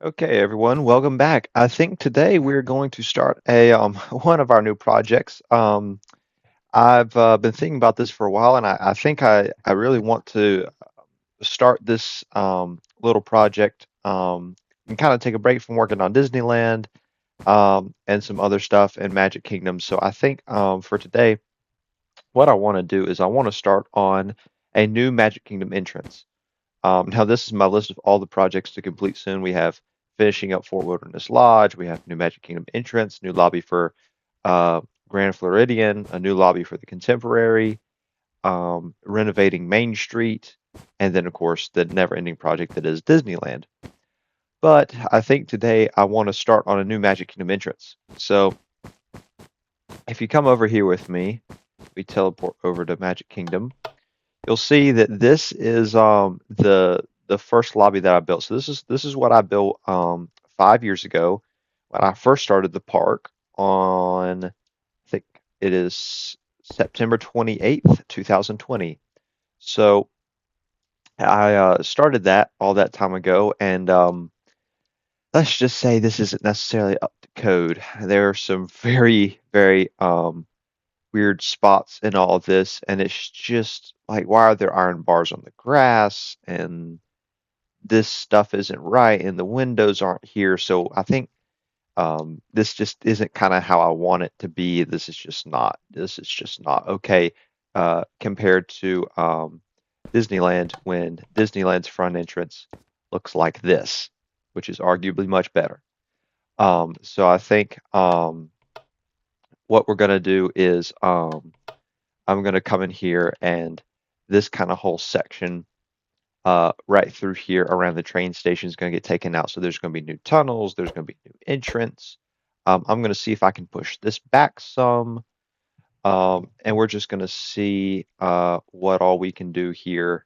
Okay, everyone, welcome back. I think today we're going to start a one of our new projects. I've been thinking about this for a while, and I think I really want to start this little project and kind of take a break from working on Disneyland and some other stuff in Magic Kingdom. So I think for today, what I want to do is I want to start on a new Magic Kingdom entrance. Now, this is my list of all the projects to complete soon. We have finishing up Fort Wilderness Lodge. We have new Magic Kingdom entrance, new lobby for uh, Grand Floridian, a new lobby for the Contemporary, renovating Main Street, and then, of course, the never-ending project that is Disneyland. But I think today I want to start on a new Magic Kingdom entrance. So if you come over here with me, we teleport over to Magic Kingdom. You'll see that this is the first lobby that I built. So this is what I built 5 years ago when I first started the park on I think it is September 28th, 2020. So I started that all that time ago, and let's just say this isn't necessarily up to code. There are some very, very weird spots in all of this, and it's just like, why are there iron bars on the grass? And this stuff isn't right, and the windows aren't here. So I think this just isn't kind of how I want it to be. This is just not. This is just not okay compared to Disneyland when Disneyland's front entrance looks like this, which is arguably much better. So I think what we're gonna do is I'm going to come in here and this kind of whole section right through here around the train station is going to get taken out. So there's going to be new tunnels, there's going to be new entrance. I'm going to see if I can push this back some, and we're just going to see what all we can do here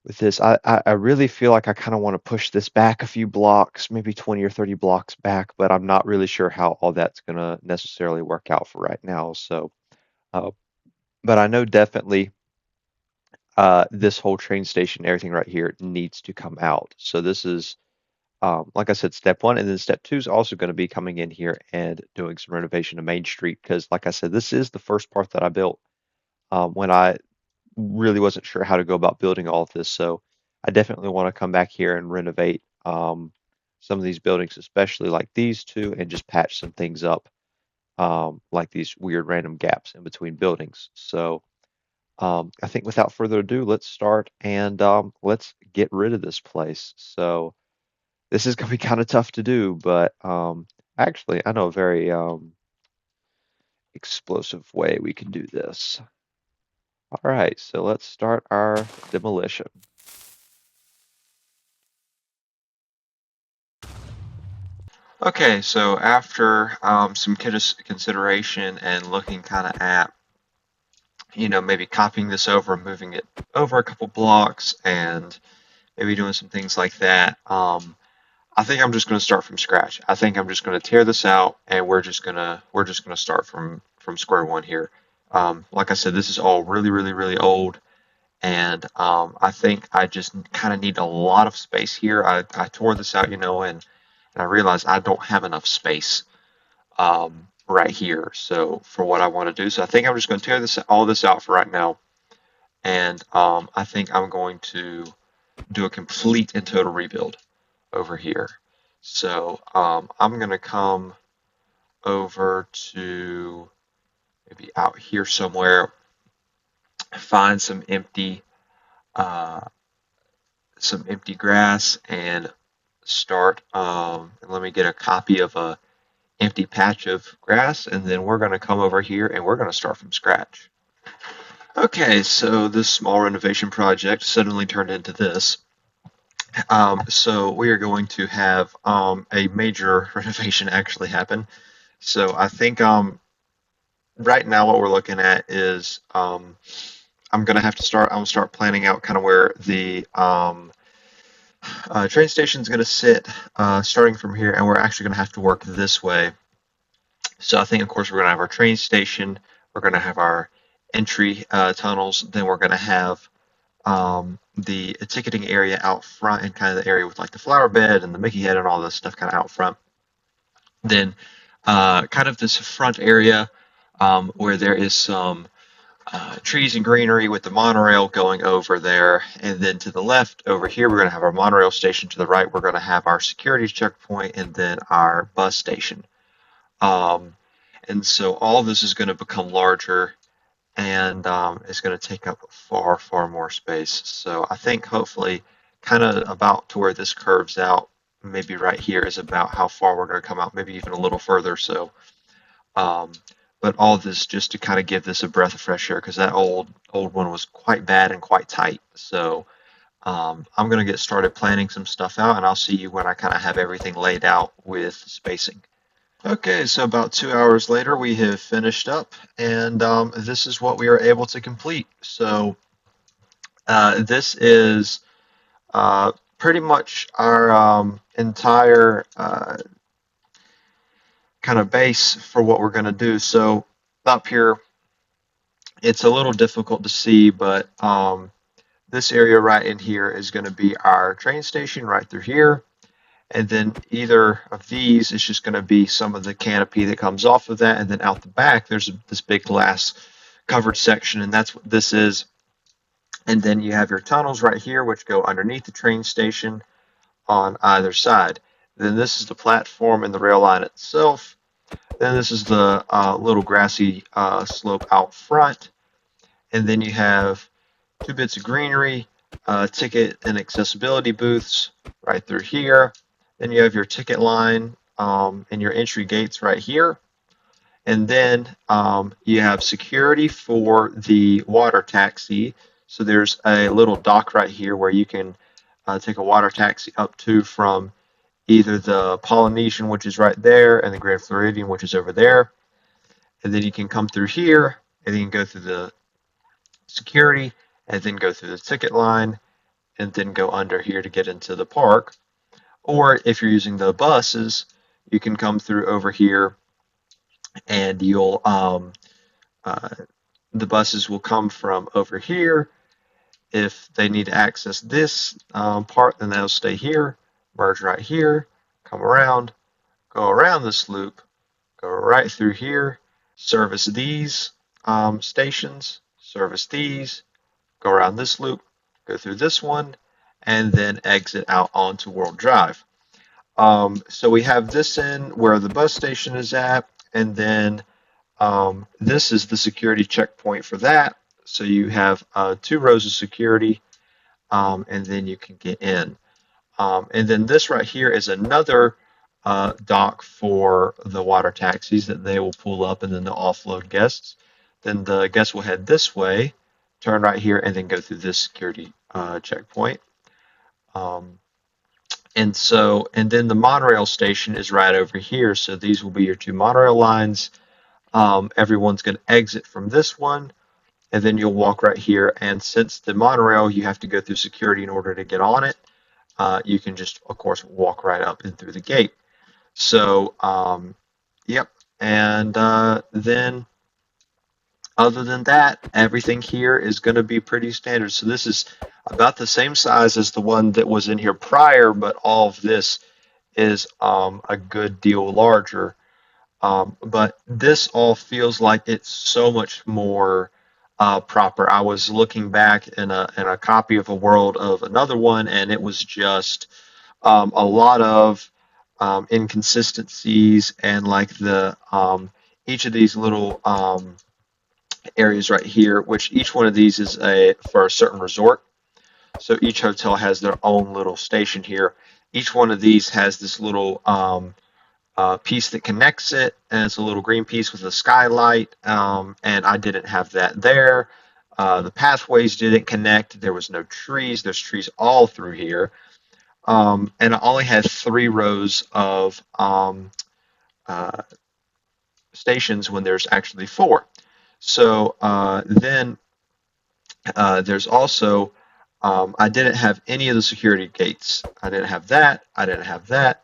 with this. I really feel like I kind of want to push this back a few blocks, maybe 20 or 30 blocks back, but I'm not really sure how all that's going to necessarily work out for right now. So, uh, but I know definitely this whole train station, everything right here needs to come out. So this is, like I said, step one, and then step two is also going to be coming in here and doing some renovation of Main Street because, like I said, this is the first part that I built when I really wasn't sure how to go about building all of this. So I definitely want to come back here and renovate some of these buildings, especially like these two, and just patch some things up, like these weird random gaps in between buildings. So. I think without further ado, let's start and let's get rid of this place. So this is going to be kind of tough to do, but actually, I know a very explosive way we can do this. All right, so let's start our demolition. Okay, so after some consideration and looking kind of at, maybe copying this over, moving it over a couple blocks, and maybe doing some things like that. I think I'm just going to start from scratch. I think I'm just going to tear this out, and we're just gonna start from square one here. Like I said, this is all really, really, really old, and I think I just kind of need a lot of space here. I tore this out, and I realized I don't have enough space right here. So for what I want to do, so I think I'm just going to tear this out for right now, and I think I'm going to do a complete and total rebuild over here. So I'm going to come over to maybe out here somewhere, find uh, some empty grass, and start. And let me get a copy of a empty patch of grass, and then we're going to come over here and we're going to start from scratch. Okay, so this small renovation project suddenly turned into this. So we are going to have a major renovation actually happen. So I think right now what we're looking at is I'm gonna have to start. I'm gonna start planning out kind of where the train station is gonna sit, starting from here, and we're actually gonna have to work this way. So I think, of course, we're gonna have our train station. We're gonna have our entry tunnels. Then we're gonna have the ticketing area out front and kind of the area with like the flower bed and the Mickey head and all this stuff kind of out front. Then kind of this front area where there is some trees and greenery with the monorail going over there. And then to the left over here, we're going to have our monorail station. To the right, we're going to have our security checkpoint and then our bus station. Um, and so all this is going to become larger and it's going to take up far, far more space. So I think hopefully kind of about to where this curves out, maybe right here is about how far we're going to come out, maybe even a little further. So um, but all of this just to kind of give this a breath of fresh air because that old one was quite bad and quite tight. So I'm going to get started planning some stuff out, and I'll see you when I kind of have everything laid out with spacing. Okay, so about 2 hours later, we have finished up, and this is what we are able to complete. So this is pretty much our entire kind of base for what we're going to do. So up here, it's a little difficult to see, but this area right in here is going to be our train station right through here. And then either of these is just going to be some of the canopy that comes off of that. And then out the back, there's this big glass covered section, and that's what this is. And then you have your tunnels right here, which go underneath the train station on either side. Then this is the platform and the rail line itself. Then this is the little grassy slope out front. And then you have two bits of greenery, ticket and accessibility booths right through here. Then you have your ticket line and your entry gates right here. And then you have security for the water taxi. So there's a little dock right here where you can take a water taxi up to from either the Polynesian, which is right there, and the Grand Floridian, which is over there. And then you can come through here, and then you can go through the security, and then go through the ticket line, and then go under here to get into the park. Or if you're using the buses, you can come through over here, and you'll the buses will come from over here. If they need to access this part, then they'll stay here, merge right here, come around, go around this loop, go right through here, service these stations, service these, go around this loop, go through this one, and then exit out onto World Drive. So we have this in where the bus station is at, and then this is the security checkpoint for that. So you have 2 rows of security, and then you can get in. And then this right here is another dock for the water taxis that they will pull up and then they'll offload guests. Then the guests will head this way, turn right here, and then go through this security checkpoint. And then the monorail station is right over here. So these will be your 2 monorail lines. Everyone's going to exit from this one, and then you'll walk right here. And since the monorail, you have to go through security in order to get on it, you can just, of course, walk right up and through the gate. So, yep. And then other than that, everything here is going to be pretty standard. So this is about the same size as the one that was in here prior, but all of this is a good deal larger. But this all feels like it's so much more proper. I was looking back in a copy of a world of another one, and it was just a lot of inconsistencies and like the each of these little areas right here, which each one of these is for a certain resort. So each hotel has their own little station here. Each one of these has this little piece that connects it, and it's a little green piece with a skylight, and I didn't have that there. The pathways didn't connect. There was no trees. There's trees all through here. And I only had 3 rows of stations when there's actually 4. So then there's also, I didn't have any of the security gates. I didn't have that. I didn't have that.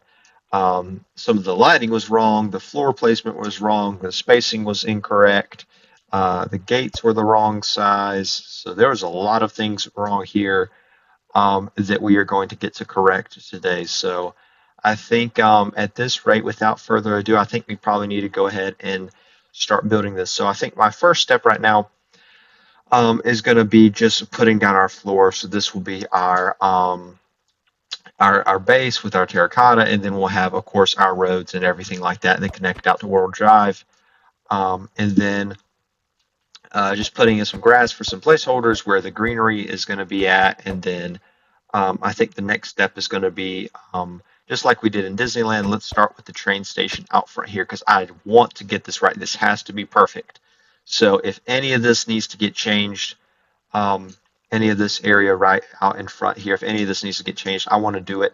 Some of the lighting was wrong. The floor placement was wrong. The spacing was incorrect. The gates were the wrong size. So there was a lot of things wrong here that we are going to get to correct today. So I think at this rate, without further ado, I think we probably need to go ahead and start building this. So I think my first step right now is going to be just putting down our floor. So this will be our base with our terracotta, and then we'll have, of course, our roads and everything like that, and then connect out to World Drive. And then just putting in some grass for some placeholders where the greenery is going to be at, and then I think the next step is going to be just like we did in Disneyland. Let's start with the train station out front here because I want to get this right. This has to be perfect. So if any of this needs to get changed, um, any of this area right out in front here, if any of this needs to get changed, I want to do it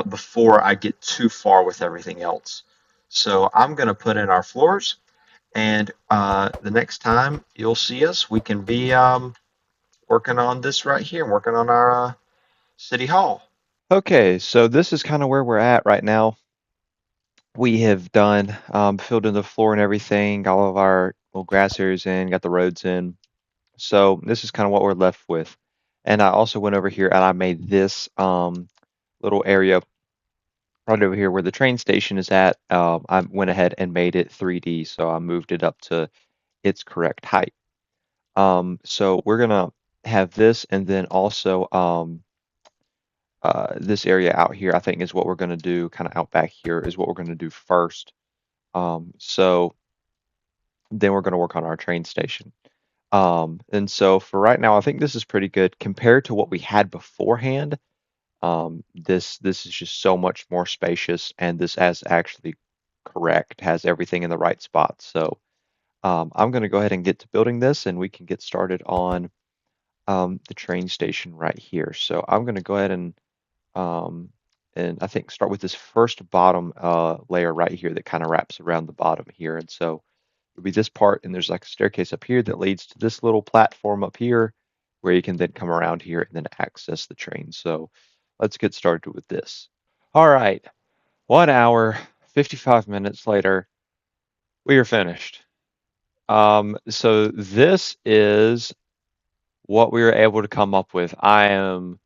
before I get too far with everything else. So I'm going to put in our floors, and the next time you'll see us, we can be working on this right here, working on our city hall. Okay, so this is kind of where we're at right now. We have done filled in the floor and everything, all of our little grass areas in, got the roads in. So this is kind of what we're left with. And I also went over here and I made this little area right over here where the train station is at. I went ahead and made it 3D, so I moved it up to its correct height. So we're gonna have this, and then also this area out here, I think is what we're gonna do. Kind of out back here is what we're gonna do first. So then we're gonna work on our train station. And so for right now, I think this is pretty good compared to what we had beforehand. This is just so much more spacious, and this has actually correct, has everything in the right spot. So I'm going to go ahead and get to building this, and we can get started on the train station right here. So I'm going to go ahead um, and I think start with this first bottom layer right here that kind of wraps around the bottom here. And so it'll be this part, and there's like a staircase up here that leads to this little platform up here where you can then come around here and then access the train. So let's get started with this. All right, 1 hour, 55 minutes later, we are finished. So this is what we were able to come up with. I am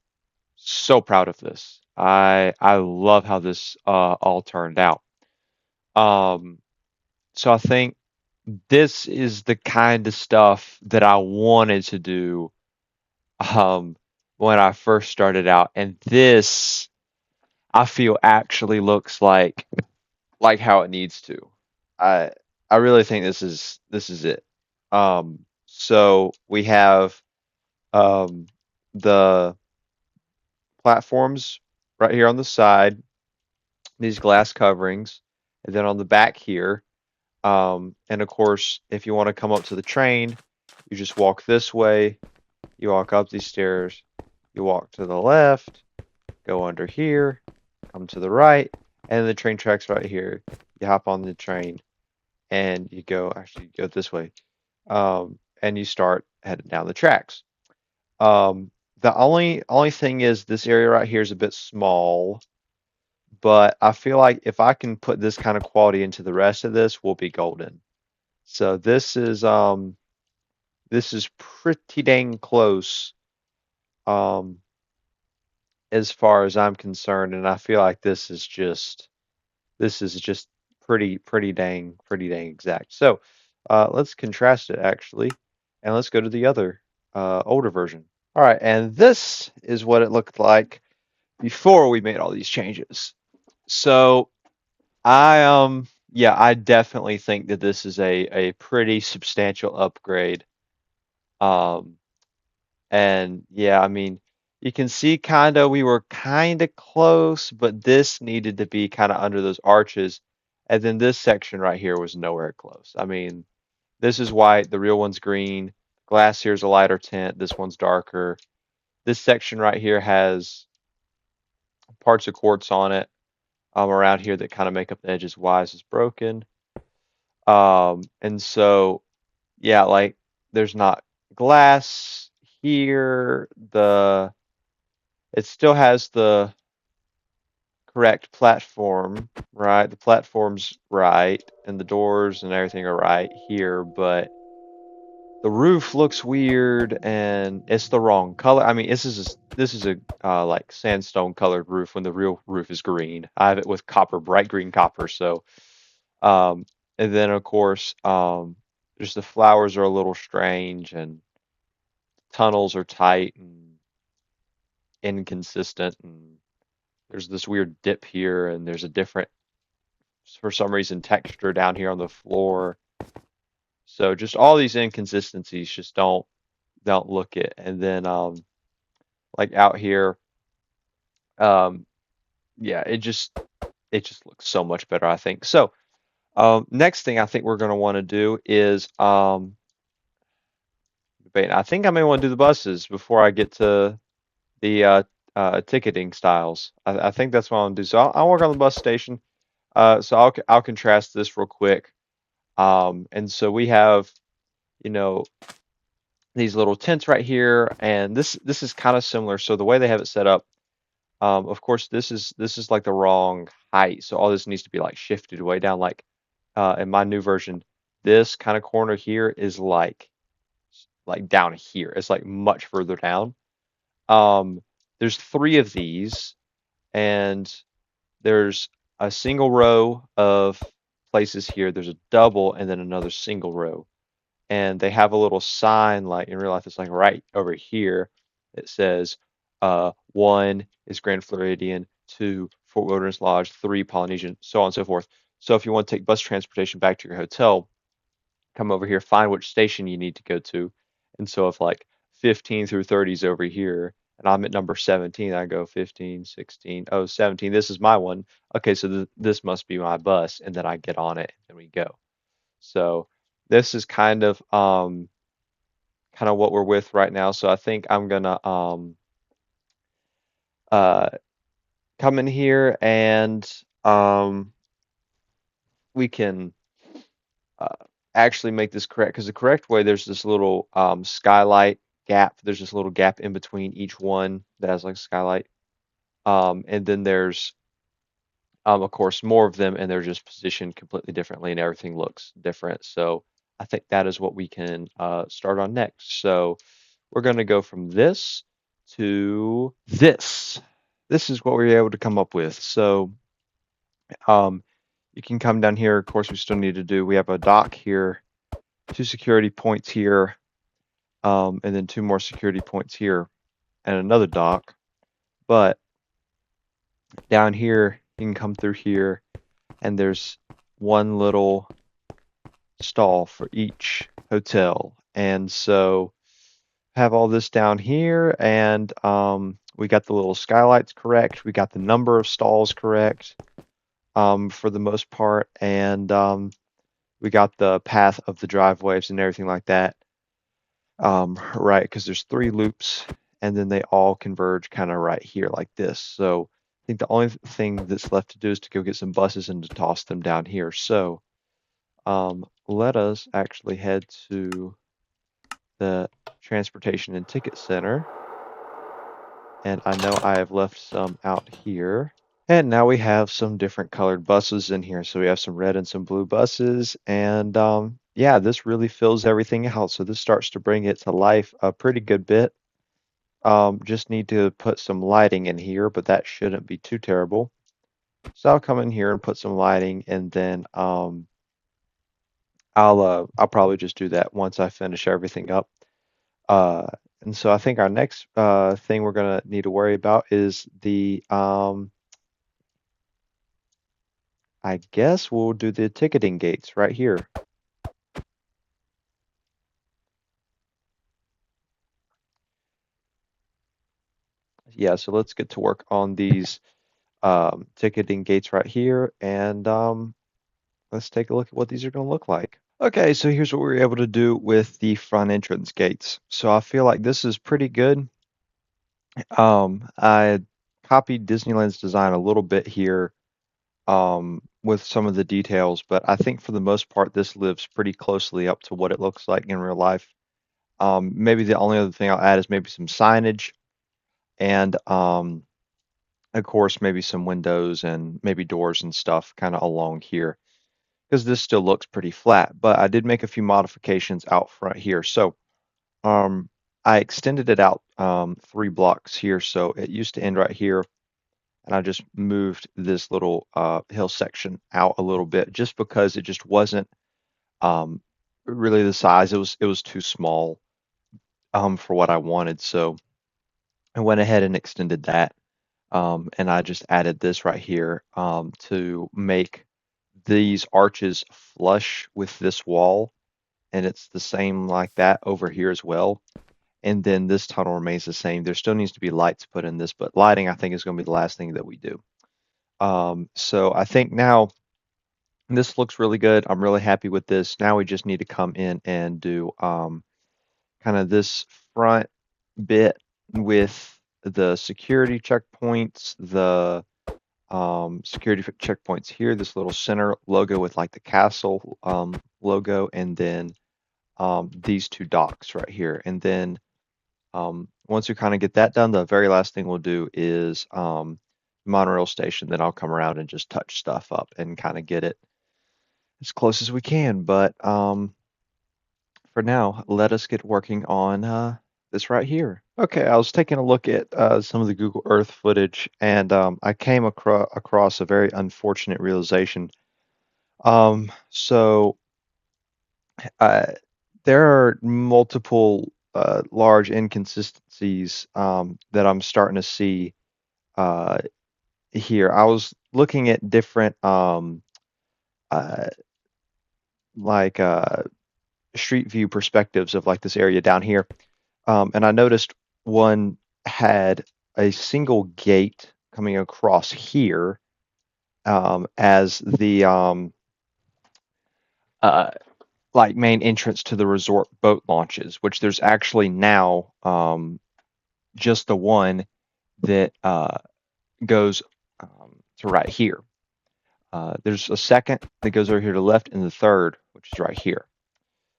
so proud of this. I love how this all turned out. Um, so I think this is the kind of stuff that I wanted to do um, when I first started out, and this I feel actually looks like how it needs to. I I really think this is it. So we have um, the platforms right here on the side, these glass coverings, and then on the back here. And of course, if you want to come up to the train, you just walk this way, you walk up these stairs, you walk to the left, go under here, come to the right, and the train tracks right here. You hop on the train and you go, actually, you go this way, and you start heading down the tracks. The only thing is this area right here is a bit small, but I feel like if I can put this kind of quality into the rest of this, we'll be golden. So this is pretty dang close um as far as I'm concerned, and I feel like this is just pretty dang exact. So let's contrast it actually, and let's go to the other older version. All right, and this is what it looked like before we made all these changes. So I definitely think that this is a pretty substantial upgrade. Um and yeah, I mean you can see kinda we were kinda close, but this needed to be kinda under those arches. And then this section right here was nowhere close. I mean, this is white, the real one's green. Glass here's a lighter tint, this one's darker. This section right here has parts of quartz on it around here that kind of make up the edges. Wise is broken. And so, yeah, like there's not glass here. It still has the correct platform, right? The platform's right, and the doors and everything are right here, but the roof looks weird and it's the wrong color. I mean, this is a like sandstone colored roof when the real roof is green. I have it with copper, bright green copper. So, um, and then of course, just the flowers are a little strange and tunnels are tight and inconsistent and there's this weird dip here and there's a different, for some reason, texture down here on the floor. So just all these inconsistencies just don't look it. And then like out here, um yeah, it just looks so much better, I think. So next thing I think we're going to want to do is debate. I think I may want to do the buses before I get to the ticketing styles. I think that's what I'm gonna do. So I'll work on the bus station. So I'll contrast this real quick. And so we have, you know, these little tents right here, and this is kind of similar. So the way they have it set up, of course, this is like the wrong height. So all this needs to be like shifted way down. Like in my new version, this kind of corner here is like down here. It's like much further down. Um, there's three of these, and there's a single row of places here. There's a double and then another single row. And they have a little sign, like in real life, it's like right over here. It says, one is Grand Floridian, two Fort Wilderness Lodge, three Polynesian, so on and so forth. So if you want to take bus transportation back to your hotel, come over here, find which station you need to go to. And so if like 15 through 30 is over here, and I'm at number 17, I go 15, 16, oh, 17, this is my one. Okay, so this must be my bus, and then I get on it, and we go. So this is kind of what we're with right now. So I think I'm gonna uh come in here and um we can uh, actually make this correct, because the correct way, there's this little skylight gap. There's this little gap in between each one that has like skylight. And then there's of course more of them, and they're just positioned completely differently and everything looks different. So I think that is what we can start on next. So we're going to go from this to this. This is what we were able to come up with. So um, you can come down here. Of course, we still need to do, we have a dock here, two security points here, and then two more security points here, and another dock. But down here, you can come through here, and there's one little stall for each hotel. And so have all this down here, and we got the little skylights correct. We got the number of stalls correct for the most part, and we got the path of the driveways and everything like that right, because there's three loops, and then they all converge kind of right here like this. So I think the only thing that's left to do is to go get some buses and to toss them down here. So let us actually head to the Transportation and Ticket Center. And I know I have left some out here. And now we have some different colored buses in here. So we have some red and some blue buses. And yeah, this really fills everything out. So this starts to bring it to life a pretty good bit. Just need to put some lighting in here, but that shouldn't be too terrible. So I'll come in here and put some lighting, and then I'll probably just do that once I finish everything up. Uh, and so I think our next thing we're gonna need to worry about is the I guess we'll do the ticketing gates right here. Yeah, so let's get to work on these ticketing gates right here, and let's take a look at what these are going to look like. Okay, so here's what we were able to do with the front entrance gates. So I feel like this is pretty good. I copied Disneyland's design a little bit here with some of the details, but I think for the most part, this lives pretty closely up to what it looks like in real life. Maybe the only other thing I'll add is maybe some signage and, of course, maybe some windows and maybe doors and stuff kind of along here. because this still looks pretty flat. But I did make a few modifications out front here. So um, I extended it out 3 blocks here. So it used to end right here, and I just moved this little hill section out a little bit just because it just wasn't um, really the size. It was too small for what I wanted. So I went ahead and extended that. And I just added this right here to make these arches flush with this wall. And it's the same like that over here as well. And then this tunnel remains the same. There still needs to be lights put in this, but lighting I think is going to be the last thing that we do. So I think now this looks really good. I'm really happy with this. Now we just need to come in and do kind of this front bit with the security checkpoints, the security checkpoints here, this little center logo with like the castle logo, and then these 2 docks right here. And then once we kind of get that done, the very last thing we'll do is monorail station. Then I'll come around and just touch stuff up and kind of get it as close as we can. But for now, let us get working on this right here. Okay, I was taking a look at some of the Google Earth footage, and I came across a very unfortunate realization. So uh, there are multiple large inconsistencies that I'm starting to see uh, here. I was looking at different uh, like street view perspectives of like this area down here. And I noticed one had a single gate coming across here as the uh, like main entrance to the resort boat launches, which there's actually now just the one that goes to right here. There's a second that goes over here to the left, and the third, which is right here.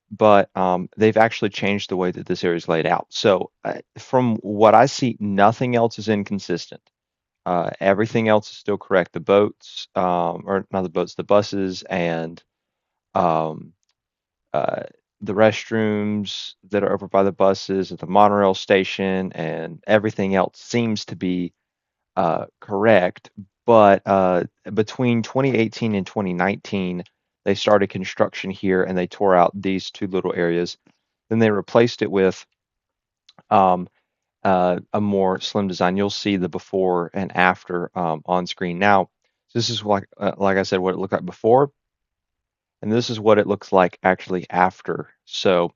But they've actually changed the way that this area is laid out. So from what I see, nothing else is inconsistent. Everything else is still correct. The boats, or not the boats, the buses, and um, uh, the restrooms that are over by the buses at the monorail station, and everything else seems to be correct. But between 2018 and 2019, they started construction here and they tore out these 2 little areas. Then they replaced it with um, a more slim design. You'll see the before and after on screen now. This is like I said, what it looked like before, and this is what it looks like actually after. So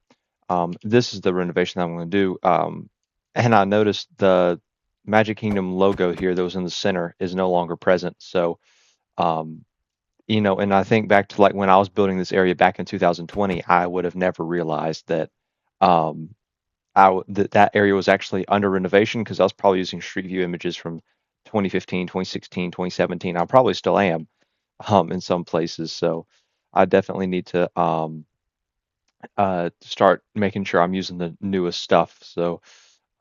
this is the renovation that I'm going to do. And I noticed the Magic Kingdom logo here that was in the center is no longer present. So um, and I think back to like when I was building this area back in 2020, I would have never realized that um, that area was actually under renovation because I was probably using Street View images from 2015, 2016, 2017. I probably still am in some places. So I definitely need to start making sure I'm using the newest stuff. So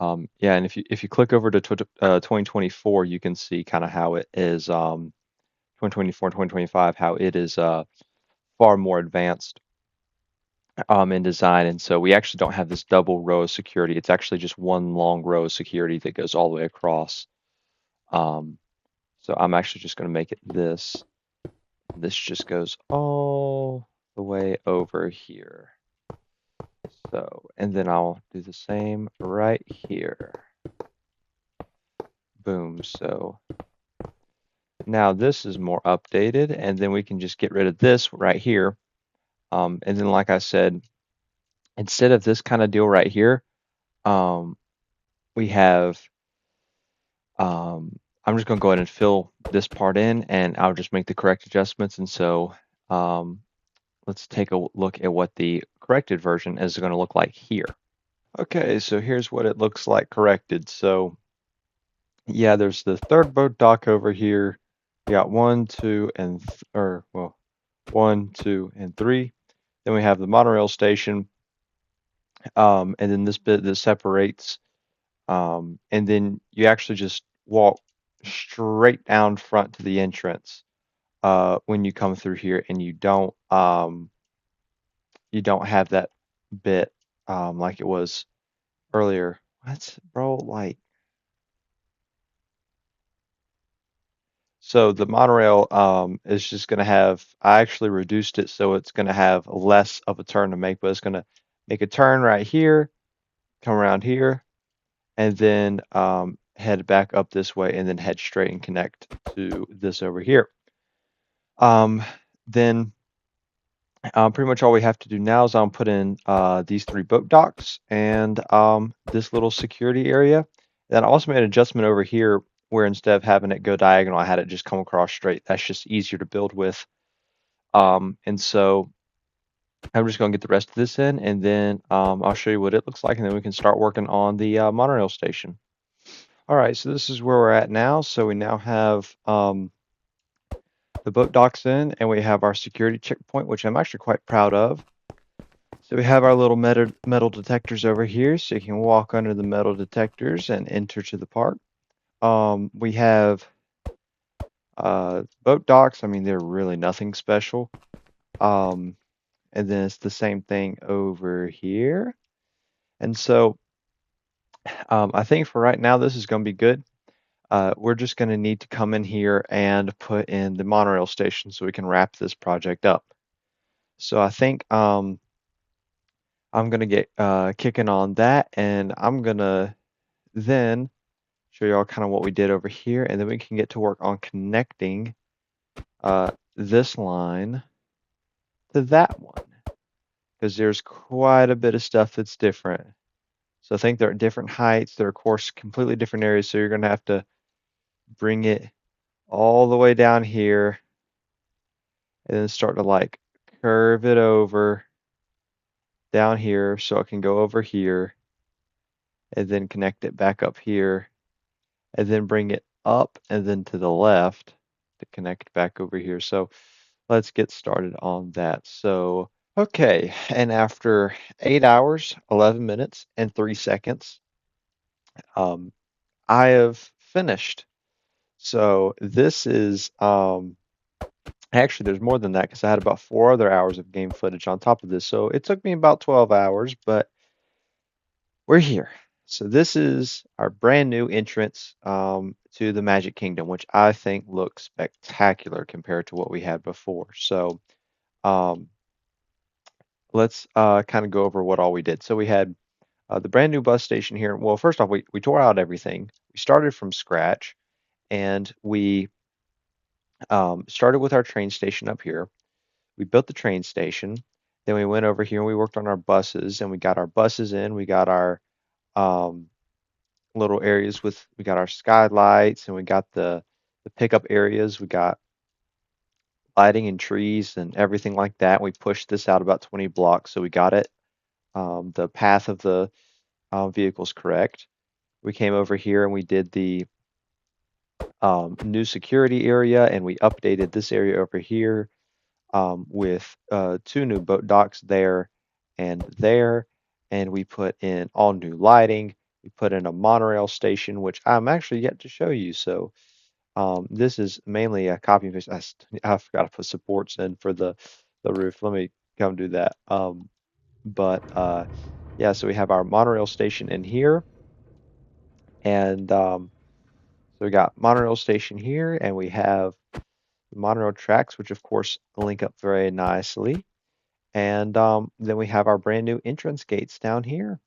yeah, and if you click over to 2024, you can see kind of how it is 2024, 2025, how it is far more advanced in design. And so we actually don't have this double row of security. It's actually just one long row of security that goes all the way across. Um, so I'm actually just going to make it this. This just goes all the way over here. So, and then I'll do the same right here. Boom. So now this is more updated, and then we can just get rid of this right here. And then, like I said, instead of this kind of deal right here, we have, I'm just going to go ahead and fill this part in, and I'll just make the correct adjustments. And so let's take a look at what the corrected version is going to look like here. Okay, so here's what it looks like corrected. So yeah, there's the third boat dock over here. We got 1, 2, and or well, 1, 2, and 3. Then we have the monorail station, and then this bit that separates, and then you actually just walk straight down front to the entrance. when you come through here and you don't have that bit like it was earlier. What, bro? Like, so the monorail is just going to have, I actually reduced it so it's going to have less of a turn to make, but it's going to make a turn right here, come around here, and then head back up this way and then head straight and connect to this over here. Um, then pretty much all we have to do now is put in these three boat docks and this little security area. Then I also made an adjustment over here where instead of having it go diagonal, I had it just come across straight. That's just easier to build with. And so I'm just going to get the rest of this in, and then I'll show you what it looks like, and then we can start working on the monorail station. All right, so this is where we're at now. So we now have the boat docks in, and we have our security checkpoint, which I'm actually quite proud of. So we have our little metal detectors over here, so you can walk under the metal detectors and enter to the park. We have boat docks. I mean, they're really nothing special. Um, and then it's the same thing over here. And so I think for right now, this is going to be good. We're just going to need to come in here and put in the monorail station so we can wrap this project up. So I think I'm going to get kicking on that, and I'm going to then show you all kind of what we did over here, and then we can get to work on connecting this line to that one, because there's quite a bit of stuff that's different. So I think they're at different heights. They're, of course, completely different areas, so you're going to have to bring it all the way down here and then start to like curve it over down here so it can go over here and then connect it back up here and then bring it up and then to the left to connect back over here. So let's get started on that. So, okay, and after 8 hours, 11 minutes, and 3 seconds, um, I have finished. So this is actually there's more than that because I had about 4 other hours of game footage on top of this. So it took me about 12 hours, but we're here. So this is our brand new entrance to the Magic Kingdom, which I think looks spectacular compared to what we had before. So um, let's kind of go over what all we did. So we had the brand new bus station here. Well, first off, we tore out everything. We started from scratch, and we started with our train station up here. We built the train station. Then we went over here and we worked on our buses, and we got our buses in. We got our um, little areas with we got our skylights, and we got the pickup areas. We got lighting and trees and everything like that. We pushed this out about 20 blocks, so we got it the path of the vehicles correct. We came over here and we did the new security area, and we updated this area over here with two new boat docks there and there, and we put in all new lighting. We put in a monorail station, which I'm actually yet to show you. So this is mainly a copy and paste. I forgot to put supports in for the roof. Let me come do that. But yeah, so we have our monorail station in here, and so we got monorail station here, and we have the monorail tracks, which of course link up very nicely. And then we have our brand new entrance gates down here,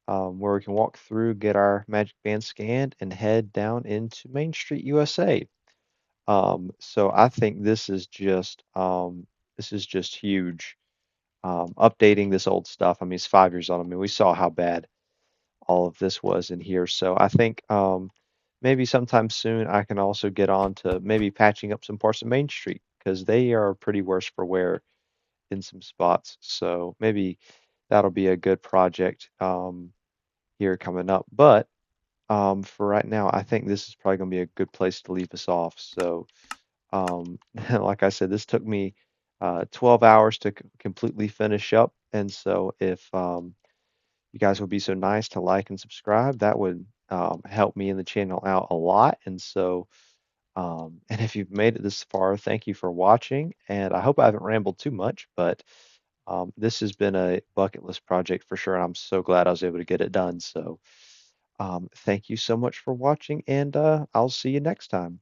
where we can walk through, get our Magic Band scanned, and head down into Main Street, USA. So I think this is just huge. Updating this old stuff. I mean, it's 5 years old. I mean, we saw how bad all of this was in here. So I think maybe sometime soon I can also get on to maybe patching up some parts of Main Street because they are pretty worse for wear in some spots. So maybe that'll be a good project here coming up. But for right now, I think this is probably going to be a good place to leave us off. So, like I said, this took me 12 hours to completely finish up. And so, if you guys would be so nice to like and subscribe, that would help me and the channel out a lot. And so, And if you've made it this far, thank you for watching. And I hope I haven't rambled too much, but this has been a bucket list project for sure. And I'm so glad I was able to get it done. So thank you so much for watching, and I'll see you next time.